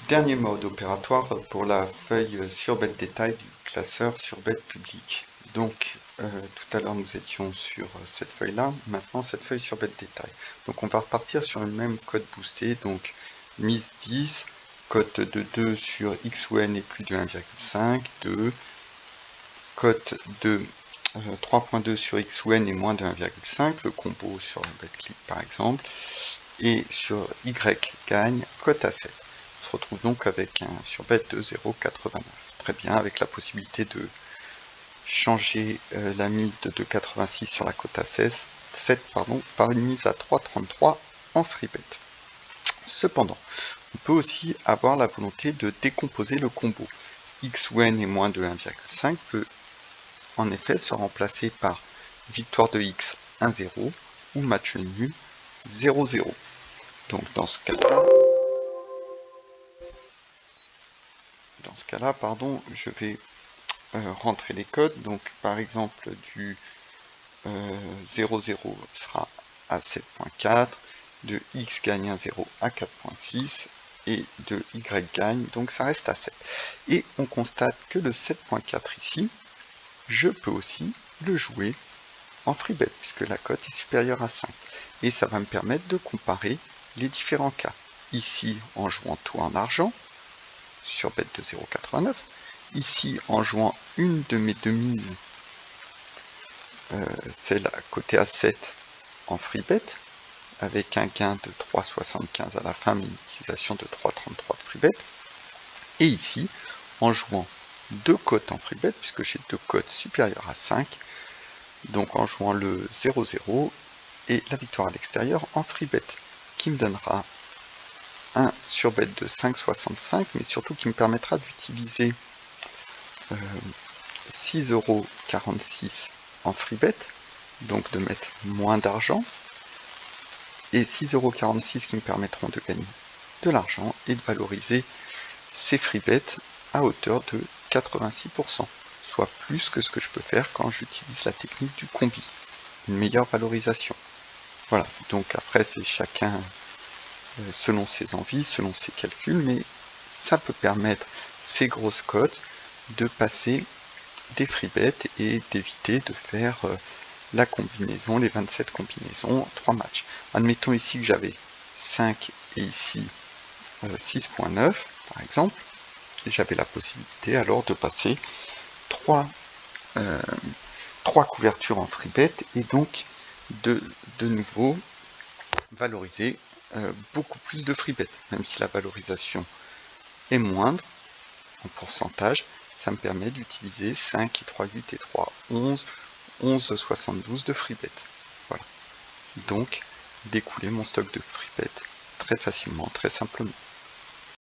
Dernier mode opératoire pour la feuille sur bête détail du classeur sur bête public. Donc tout à l'heure nous étions sur cette feuille-là, maintenant cette feuille sur bête détail. Donc on va repartir sur une même cote boostée, donc mise 10, cote de 2 sur x ou n est plus de 1,5, 2, cote de 3.2 sur x ou n est moins de 1,5, le combo sur la bête click par exemple, et sur y gagne cote à 7. On se retrouve donc avec un surbet de 0,89. Très bien, avec la possibilité de changer la mise de 2,86 sur la cote à 7 par une mise à 3,33 en freebet. Cependant, on peut aussi avoir la volonté de décomposer le combo. X ou n est moins de 1,5 peut en effet se remplacer par victoire de X 1-0 ou match nul 0-0. Donc dans ce cas-là, je vais rentrer les codes. Donc par exemple du 0,0 sera à 7.4, de X gagne 1,0 à 4.6 et de Y gagne, donc ça reste à 7. Et on constate que le 7.4 ici, je peux aussi le jouer en freebet puisque la cote est supérieure à 5. Et ça va me permettre de comparer les différents cas. Ici en jouant tout en argent, sur bet de 0,89. Ici en jouant une de mes deux mises, celle à côté à 7 en freebet, avec un gain de 3,75 à la fin, mais une utilisation de 3,33 de freebet. Et ici, en jouant deux cotes en freebet, puisque j'ai deux cotes supérieures à 5, donc en jouant le 0,0 et la victoire à l'extérieur en freebet, qui me donnera un surbet de 5,65, mais surtout qui me permettra d'utiliser 6,46 € en freebet, donc de mettre moins d'argent, et 6,46 € qui me permettront de gagner de l'argent et de valoriser ces freebets à hauteur de 86%, soit plus que ce que je peux faire quand j'utilise la technique du combi, une meilleure valorisation. Voilà, donc après c'est chacun selon ses envies, selon ses calculs, mais ça peut permettre ces grosses cotes de passer des freebets et d'éviter de faire la combinaison, les 27 combinaisons en 3 matchs. Admettons ici que j'avais 5 et ici 6.9 par exemple, et j'avais la possibilité alors de passer 3 couvertures en freebet et donc de nouveau valoriser beaucoup plus de freebet, même si la valorisation est moindre en pourcentage, ça me permet d'utiliser 5 et 3, 8 et 3, 11, 11,72 de freebet. Voilà. Donc, d'écouler mon stock de freebet très facilement, très simplement.